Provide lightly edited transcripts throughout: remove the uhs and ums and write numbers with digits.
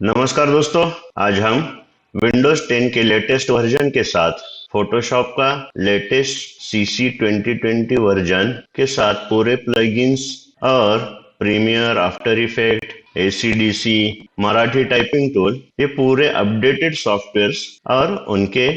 नमस्कार दोस्तों, आज हम विंडोज 10 के लेटेस्ट वर्जन के साथ फोटोशॉप का लेटेस्ट CC 2020 वर्जन के साथ पूरे प्लगइन्स और Premiere, After Effect, ACDC, Marathi typing tool, ये पूरे अपडेटेड सॉफ्टवेयर्स और उनके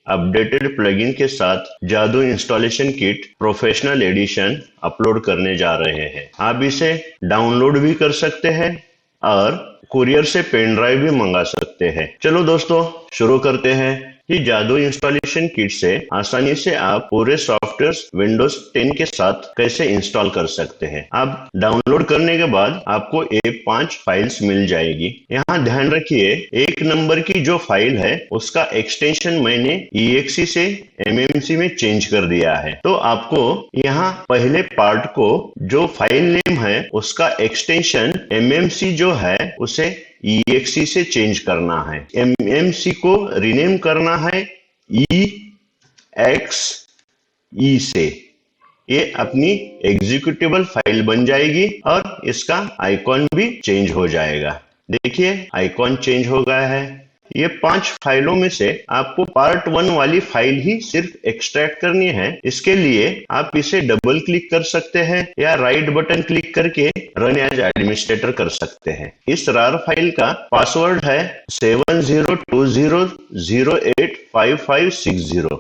अपडेटेड प्लगइन के साथ जादू installation kit professional edition upload करने जा रहे हैं। आप इसे डाउनलोड भी कर सकते हैं और कुरियर से पेन ड्राइव भी मंगा सकते हैं। चलो दोस्तों, शुरू करते हैं कि जादू इंस्टॉलेशन किट से आसानी से आप पूरे सॉफ्टवेयर विंडोज 10 के साथ कैसे इंस्टॉल कर सकते हैं। आप डाउनलोड करने के बाद आपको ये 5 फाइल्स मिल जाएगी। यहाँ ध्यान रखिए, 1 नंबर की जो फाइल है उसका एक्सटेंशन मैंने EXE से MMC में चेंज कर दिया है। तो आपको यहाँ पहले पार्ट को जो फाइल नेम है उसका एक्सटेंशन MMC जो है उसे EXE से चेंज करना है। MMC को रीनेम करना है EXE से। ये अपनी एग्जीक्यूटेबल फाइल बन जाएगी और इसका आइकॉन भी चेंज हो जाएगा। देखिए, आइकॉन चेंज हो गया है। ये 5 फाइलों में से आपको पार्ट 1 वाली फाइल ही सिर्फ एक्सट्रैक्ट करनी है। इसके लिए आप इसे डबल क्लिक कर सकते हैं या राइट बटन क्लिक करके रन एज एडमिनिस्ट्रेटर कर सकते हैं। इस रार फाइल का पासवर्ड है 7020085560।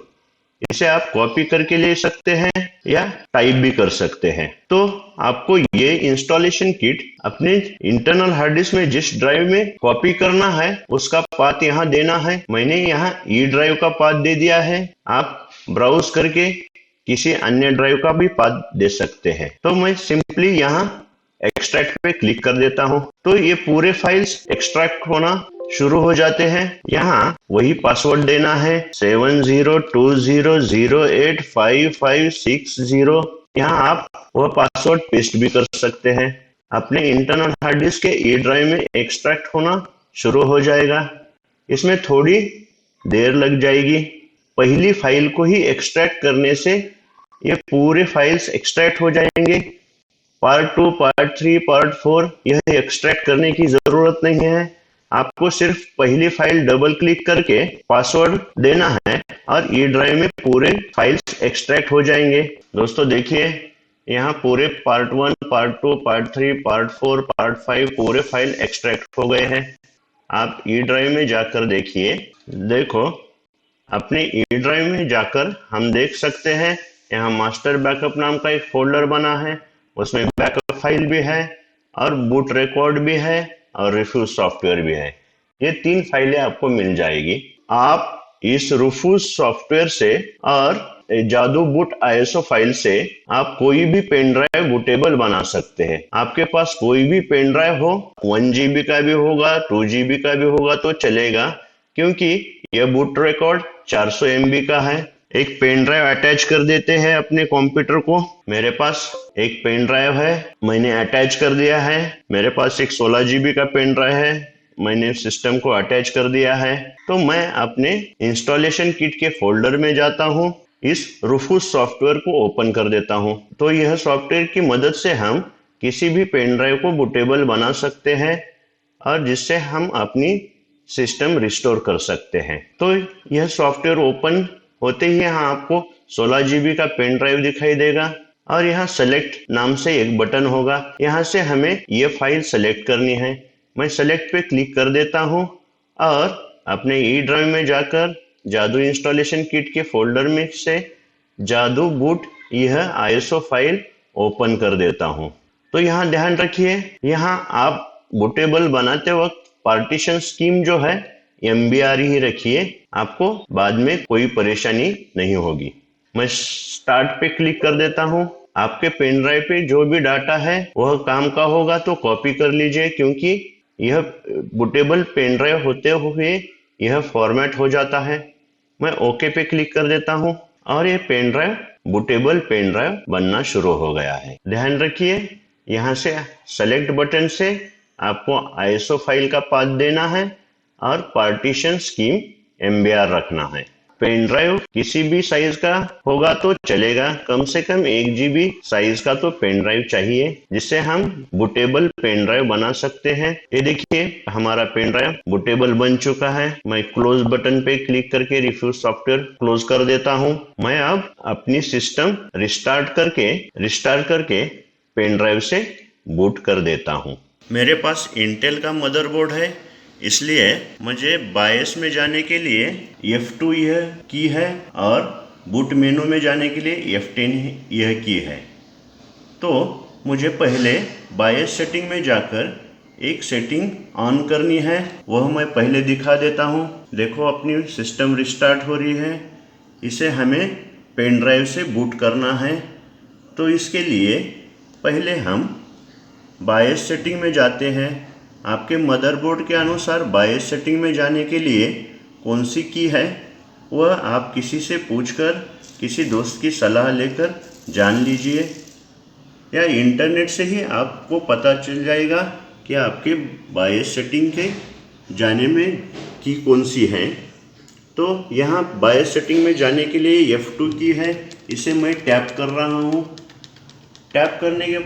इसे आप कॉपी करके ले सकते हैं या टाइप भी कर सकते हैं। तो आपको ये इंस्टॉलेशन किट अपने इंटरनल हार्ड डिस्क में जिस ड्राइव में कॉपी करना है उसका पाथ यहाँ देना है। मैंने यहाँ E ड्राइव का पाथ दे दिया है। आप ब्राउज करके किसी अन्य ड्राइव का भी पाथ दे सकते हैं। तो मैं सिंपली यहाँ एक्सट्रैक्ट पे क्लिक कर देता हूँ। तो ये पूरे फाइल्स एक्सट्रैक्ट होना शुरू हो जाते हैं। यहाँ वही पासवर्ड देना है 7020085560। यहाँ आप वह पासवर्ड पेस्ट भी कर सकते हैं। अपने इंटरनल हार्ड डिस्क के E ड्राइव में एक्सट्रैक्ट होना शुरू हो जाएगा। इसमें थोड़ी देर लग जाएगी। पहली फाइल को ही एक्सट्रैक्ट करने से ये पूरे फाइल्स एक्सट्रैक्ट हो जाएंगे। पार्ट 2, पार्ट 3, पार्ट 4 यह एक्सट्रैक्ट करने की जरूरत नहीं है। आपको सिर्फ पहली फाइल डबल क्लिक करके पासवर्ड देना है और E ड्राइव में पूरे फाइल्स एक्सट्रैक्ट हो जाएंगे। दोस्तों देखिए, यहाँ पूरे part 1, part 2, part 3, part 4, part 5 पूरे फाइल एक्सट्रैक्ट हो गए हैं। आप E ड्राइव में जाकर देखिए। देखो, अपने E ड्राइव में जाकर हम देख सकते हैं यहाँ मास्टर बैकअप नाम का एक फोल्डर बना है। उसमें बैकअप फाइल भी है और बूट रिकॉर्ड भी है और रिफ्यूज सॉफ्टवेयर भी है। ये 3 फाइलें आपको मिल जाएगी। आप इस रिफ्यूज सॉफ्टवेयर से और जादू बूट ISO फाइल से आप कोई भी पेन ड्राइव बूटेबल बना सकते हैं। आपके पास कोई भी पेन ड्राइव हो, 1 GB का भी होगा, 2 GB का भी होगा तो चलेगा, क्योंकि यह बूट रिकॉर्ड 400 MB का है। एक पेन ड्राइव अटैच कर देते हैं अपने कंप्यूटर को। मेरे पास एक पेन ड्राइव है, मैंने अटैच कर दिया है। मेरे पास एक 16 GB का पेन ड्राइव है, मैंने सिस्टम को अटैच कर दिया है। तो मैं अपने इंस्टॉलेशन किट के फोल्डर में जाता हूँ, इस रूफूज सॉफ्टवेयर को ओपन कर देता हूँ। तो यह सॉफ्टवेयर की मदद से हम किसी भी पेन ड्राइव को बूटेबल बना सकते हैं और जिससे हम अपनी सिस्टम रिस्टोर कर सकते हैं। तो यह सॉफ्टवेयर ओपन होते ही यहाँ आपको 16 GB का पेन ड्राइव दिखाई देगा और यहाँ सेलेक्ट नाम से एक बटन होगा। यहाँ से हमें ये फाइल सेलेक्ट करनी है। मैं सेलेक्ट पे क्लिक कर देता हूँ और अपने E ड्राइव में जाकर जादू इंस्टॉलेशन किट के फोल्डर में से जादू बूट यह ISO फाइल ओपन कर देता हूँ। तो यहाँ ध्यान रखिए, यहाँ आप बूटेबल बनाते वक्त पार्टीशन स्कीम जो है MBR ही रखिए, आपको बाद में कोई परेशानी नहीं होगी। मैं स्टार्ट पे क्लिक कर देता हूँ। आपके पेन ड्राइव पे जो भी डाटा है वह काम का होगा तो कॉपी कर लीजिए, क्योंकि यह बूटेबल पेन ड्राइव होते हुए यह फॉर्मेट हो जाता है। मैं ओके पे क्लिक कर देता हूँ और यह pen drive bootable pen drive बनना शुरू हो गया है। ध्यान रखिए, यहाँ से सेलेक्ट बटन से आपको ISO फाइल का पाथ देना है और पार्टीशन स्कीम MBR रखना है। पेन ड्राइव किसी भी साइज का होगा तो चलेगा, कम से कम 1 GB साइज का तो पेन ड्राइव चाहिए जिससे हम बूटेबल पेन ड्राइव बना सकते हैं। ये देखिए हमारा पेन ड्राइव बूटेबल बन चुका है। मैं क्लोज बटन पे क्लिक करके रिफ्यूज सॉफ्टवेयर क्लोज कर देता हूँ। मैं अब अपनी सिस्टम रिस्टार्ट करके पेन ड्राइव से बूट कर देता हूँ। मेरे पास इंटेल का मदरबोर्ड है, इसलिए मुझे बायस में जाने के लिए F2 यह की है और बूट मेनू में जाने के लिए F10 यह की है। तो मुझे पहले बायस सेटिंग में जाकर एक सेटिंग ऑन करनी है, वह मैं पहले दिखा देता हूँ। देखो अपनी सिस्टम रिस्टार्ट हो रही है। इसे हमें पेन ड्राइव से बूट करना है, तो इसके लिए पहले हम बायस सेटिंग में जाते हैं। आपके मदरबोर्ड के अनुसार बायस सेटिंग में जाने के लिए कौन सी की है वह आप किसी से पूछकर, किसी दोस्त की सलाह लेकर जान लीजिए, या इंटरनेट से ही आपको पता चल जाएगा कि आपके बायस सेटिंग के जाने में की कौन सी है। तो यहाँ बायस सेटिंग में जाने के लिए F2 की है, इसे मैं टैप कर रहा हूँ। टैप करने के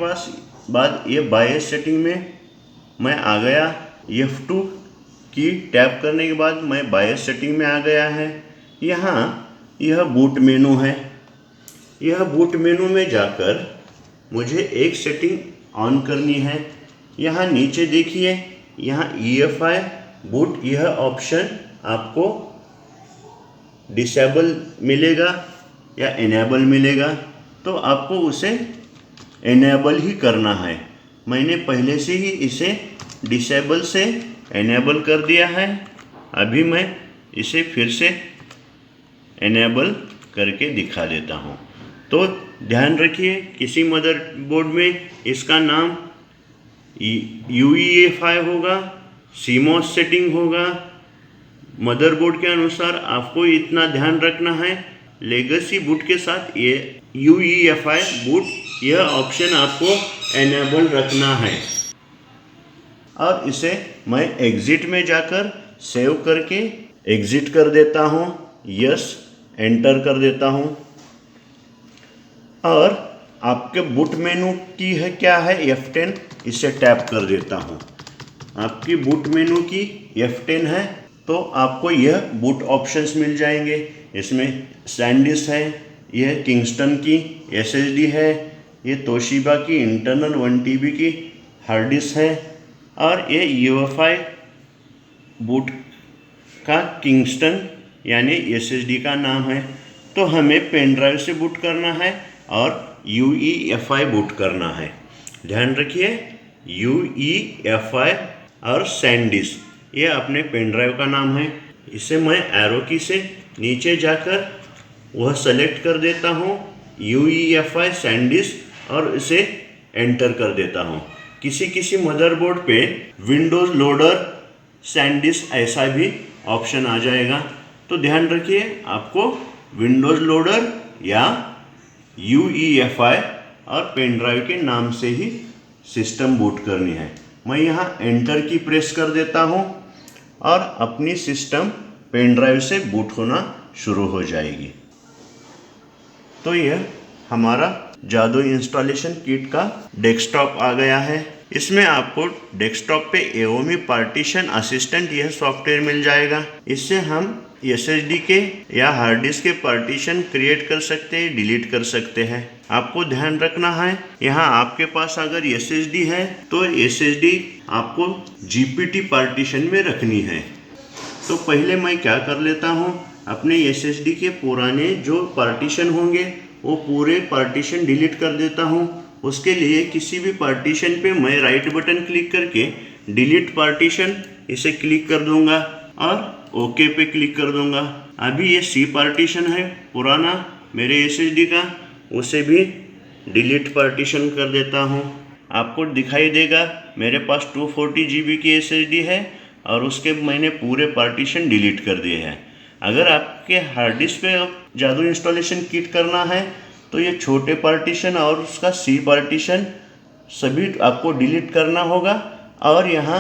बाद ये बायस सेटिंग में मैं आ गया। F2 की टैप करने के बाद मैं बायस सेटिंग में आ गया है। यहाँ यह बूट मेनू है। यह बूट मेनू में जाकर मुझे एक सेटिंग ऑन करनी है। यहाँ नीचे देखिए, यहाँ EFI बूट यह ऑप्शन आपको डिसेबल मिलेगा या इनेबल मिलेगा, तो आपको उसे इनेबल ही करना है। मैंने पहले से ही इसे डिसेबल से इनेबल कर दिया है। अभी मैं इसे फिर से इनेबल करके दिखा देता हूँ। तो ध्यान रखिए, किसी मदरबोर्ड में इसका नाम UEFI होगा, CMOS सेटिंग होगा। मदरबोर्ड के अनुसार आपको इतना ध्यान रखना है। लेगेसी बूट के साथ ये UEFI बूट यह ऑप्शन आपको इनेबल रखना है। और इसे मैं एग्जिट में जाकर सेव करके एग्जिट कर देता हूँ, यस एंटर कर देता हूँ। और आपके बूट मेनू की है क्या है F10, इसे टैप कर देता हूँ। आपकी बूट मेनू की F10 है तो आपको यह बूट ऑप्शंस मिल जाएंगे। इसमें सैनडिस्क है, यह किंगस्टन की SSD है, ये तोशिबा की इंटरनल 1 TB की हार्ड डिस्क है, और ये UEFI बूट का किंगस्टन यानी SSD का नाम है। तो हमें पेन ड्राइव से बूट करना है और UEFI बूट करना है। ध्यान रखिए, UEFI और सैनडिस्क ये अपने पेन ड्राइव का नाम है। इसे मैं एरो की से नीचे जाकर वह सेलेक्ट कर देता हूँ UEFI सैनडिस्क और इसे एंटर कर देता हूँ। किसी मदरबोर्ड पे विंडोज लोडर सैनडिस्क ऐसा भी ऑप्शन आ जाएगा। तो ध्यान रखिए, आपको विंडोज लोडर या UEFI और पेन ड्राइव के नाम से ही सिस्टम बूट करनी है। मैं यहाँ एंटर की प्रेस कर देता हूँ और अपनी सिस्टम पेन ड्राइव से बूट होना शुरू हो जाएगी। तो यह हमारा जादू इंस्टॉलेशन किट का डेस्कटॉप आ गया है। इसमें आपको डेस्कटॉप पे AOMI पार्टीशन असिस्टेंट यह सॉफ्टवेयर मिल जाएगा। इससे हम SSD के या हार्ड डिस्क के पार्टीशन क्रिएट कर सकते हैं, डिलीट कर सकते हैं। आपको ध्यान रखना है, यहाँ आपके पास अगर SSD है तो SSD आपको GPT पार्टीशन में रखनी है। तो पहले मैं क्या कर लेता हूँ, अपने SSD के पुराने जो पार्टीशन होंगे वो पूरे पार्टीशन डिलीट कर देता हूँ। उसके लिए किसी भी पार्टीशन पे मैं राइट बटन क्लिक करके डिलीट पार्टीशन इसे क्लिक कर दूंगा और ओके पे क्लिक कर दूंगा। अभी ये C पार्टीशन है पुराना मेरे SSD का, उसे भी डिलीट पार्टीशन कर देता हूँ। आपको दिखाई देगा मेरे पास 240 GB की SSD है और उसके मैंने पूरे पार्टीशन डिलीट कर दिए हैं। अगर आपके हार्ड डिस्क पे जादू इंस्टॉलेशन किट करना है तो ये छोटे पार्टीशन और उसका C पार्टीशन सभी आपको डिलीट करना होगा और यहाँ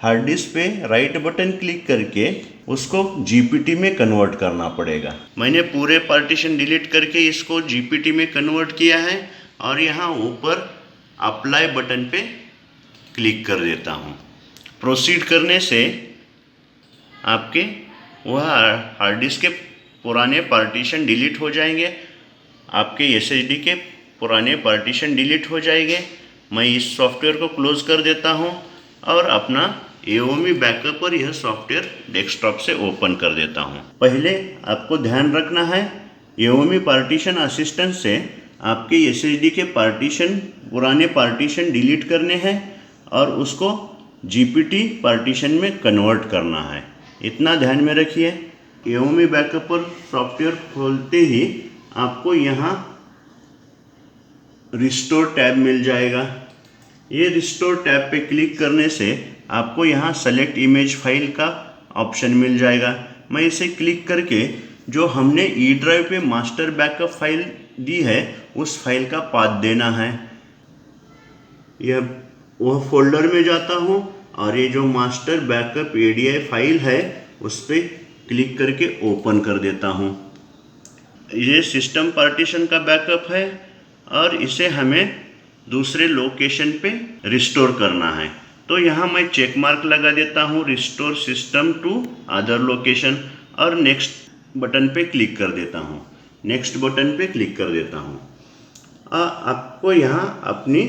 हार्ड डिस्क पे राइट बटन क्लिक करके उसको जीपीटी में कन्वर्ट करना पड़ेगा। मैंने पूरे पार्टीशन डिलीट करके इसको जीपीटी में कन्वर्ट किया है और यहाँ ऊपर अप्लाई बटन पे क्लिक कर देता हूँ। प्रोसीड करने से आपके वह हार्ड डिस्क के पुराने पार्टीशन डिलीट हो जाएंगे, आपके एसएसडी के पुराने पार्टीशन डिलीट हो जाएंगे। मैं इस सॉफ्टवेयर को क्लोज कर देता हूँ और अपना AOME बैकअप पर यह सॉफ्टवेयर डेस्कटॉप से ओपन कर देता हूँ। पहले आपको ध्यान रखना है, AOME पार्टीशन असिस्टेंट से आपके एसएसडी के पार्टीशन, पुराने पार्टीशन डिलीट करने हैं और उसको जीपीटी पार्टीशन में कन्वर्ट करना है। इतना ध्यान में रखिए। AOME बैकअप पर सॉफ्टवेयर खोलते ही आपको यहाँ रिस्टोर टैब मिल जाएगा। ये रिस्टोर टैब पे क्लिक करने से आपको यहाँ सेलेक्ट इमेज फाइल का ऑप्शन मिल जाएगा। मैं इसे क्लिक करके जो हमने ई ड्राइव पे मास्टर बैकअप फाइल दी है उस फाइल का पाथ देना है। यह वह फोल्डर में जाता हूँ और ये जो मास्टर बैकअप ADI फाइल है उस पर क्लिक करके ओपन कर देता हूँ। ये सिस्टम पार्टीशन का बैकअप है और इसे हमें दूसरे लोकेशन पे रिस्टोर करना है। तो यहाँ मैं चेक मार्क लगा देता हूँ, restore system to other location, और नेक्स्ट बटन पे क्लिक कर देता हूँ। नेक्स्ट बटन पे क्लिक कर देता हूँ। आपको यहाँ अपनी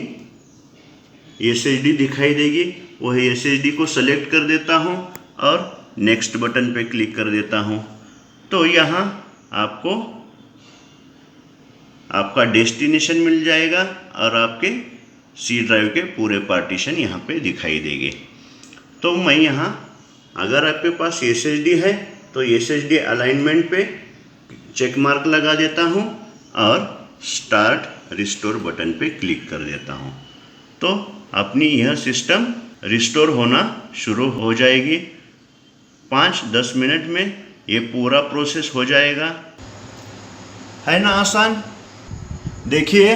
SSD दिखाई देगी, वह SSD को सेलेक्ट कर देता हूँ और नेक्स्ट बटन पे क्लिक कर देता हूँ। तो यहाँ आपको आपका डेस्टिनेशन मिल जाएगा और आपके C ड्राइव के पूरे पार्टीशन यहाँ पे दिखाई देंगे। तो मैं यहाँ, अगर आपके पास SSD है तो SSD अलाइनमेंट पे चेक मार्क लगा देता हूँ और स्टार्ट रिस्टोर बटन पे क्लिक कर देता हूँ। तो अपनी यह सिस्टम रिस्टोर होना शुरू हो जाएगी। 5-10 मिनट में ये पूरा प्रोसेस हो जाएगा। है ना आसान? देखिए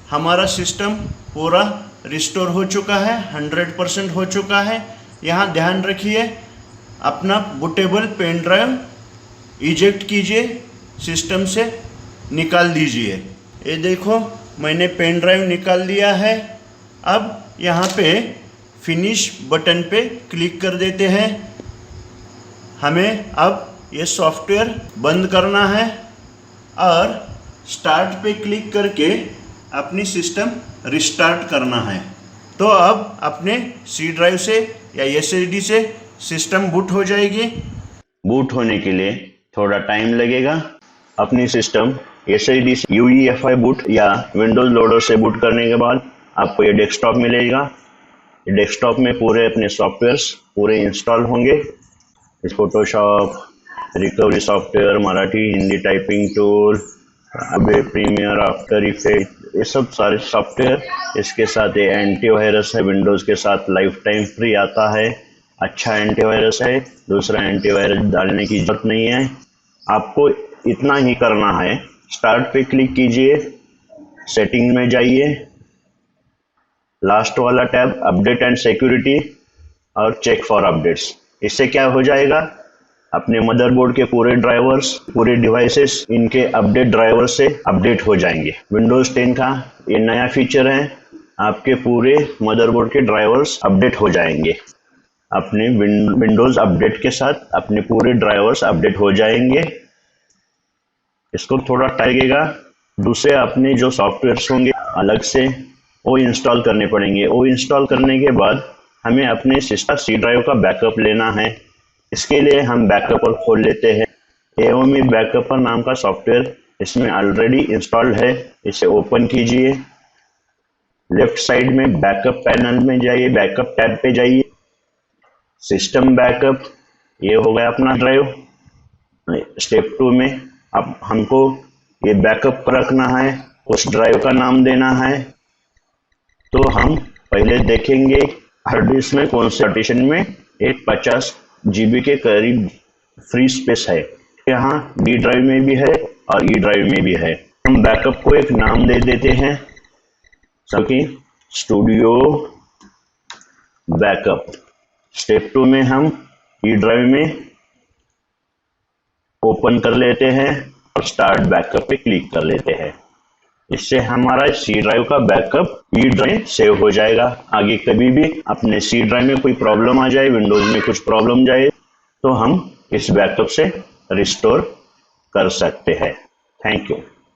हमारा सिस्टम पूरा रिस्टोर हो चुका है, 100% हो चुका है। यहाँ ध्यान रखिए, अपना बूटेबल पेन ड्राइव इजेक्ट कीजिए, सिस्टम से निकाल दीजिए। ये देखो मैंने पेन ड्राइव निकाल दिया है। अब यहाँ पे फिनिश बटन पे क्लिक कर देते हैं। हमें अब ये सॉफ्टवेयर बंद करना है और स्टार्ट पे क्लिक करके अपनी सिस्टम रिस्टार्ट करना है। तो अब अपने C ड्राइव से या SSD से सिस्टम बूट हो जाएगी। बूट होने के लिए थोड़ा टाइम लगेगा। अपनी सिस्टम SSD से UEFI बूट या विंडोज लोडर से बूट करने के बाद आपको ये डेस्कटॉप मिलेगा। डेस्कटॉप में पूरे अपने सॉफ्टवेयर्स पूरे इंस्टॉल होंगे। Photoshop, recovery software, Marathi Hindi typing tool, अबे प्रीमियर, आफ्टर इफेक्ट, ये सब सारे सॉफ्टवेयर। इसके साथ ये एंटीवायरस है, विंडोज़ के साथ लाइफ टाइम फ्री आता है। अच्छा एंटीवायरस है, दूसरा एंटीवायरस डालने की जरूरत नहीं है। आपको इतना ही करना है, स्टार्ट पे क्लिक कीजिए, सेटिंग में जाइए, लास्ट वाला टैब अपडेट एंड सिक्योरिटी और चेक फॉर अपडेट्स। इससे क्या हो जाएगा, अपने मदरबोर्ड के पूरे ड्राइवर्स, पूरे डिवाइसेस इनके अपडेट ड्राइवर से अपडेट हो जाएंगे। विंडोज 10 का ये नया फीचर है, आपके पूरे मदरबोर्ड के ड्राइवर्स अपडेट हो जाएंगे। अपने विंडोज अपडेट के साथ अपने पूरे ड्राइवर्स अपडेट हो जाएंगे। इसको थोड़ा टाइम लगेगा। दूसरे अपने जो सॉफ्टवेयर्स होंगे अलग से वो इंस्टॉल करने पड़ेंगे। वो इंस्टॉल करने के बाद हमें अपने सिस्टम C ड्राइव का बैकअप लेना है। इसके लिए हम बैकअपर खोल लेते हैं। AOME बैकअपर नाम का सॉफ्टवेयर इसमें ऑलरेडी इंस्टॉल्ड है। इसे ओपन कीजिए, लेफ्ट साइड में बैकअप पैनल में जाइए, बैकअप टैब पे जाइए, सिस्टम बैकअप, ये हो गया अपना ड्राइव। स्टेप 2 में अब हमको ये बैकअप रखना है, उस ड्राइव का नाम देना है। तो हम पहले देखेंगे हार्ड डिस्क में कौन से पार्टीशन में एक 50 GB के करीब फ्री स्पेस है। यहाँ D ड्राइव में भी है और E ड्राइव में भी है। हम बैकअप को एक नाम दे देते हैं, सबकी स्टूडियो बैकअप। स्टेप 2 में हम ई ड्राइव में ओपन कर लेते हैं और स्टार्ट बैकअप पे क्लिक कर लेते हैं। इससे हमारा सी ड्राइव का बैकअप ई ड्राइव सेव हो जाएगा। आगे कभी भी अपने सी ड्राइव में कोई प्रॉब्लम आ जाए, विंडोज में कुछ प्रॉब्लम जाए, तो हम इस बैकअप से रिस्टोर कर सकते हैं। Thank you.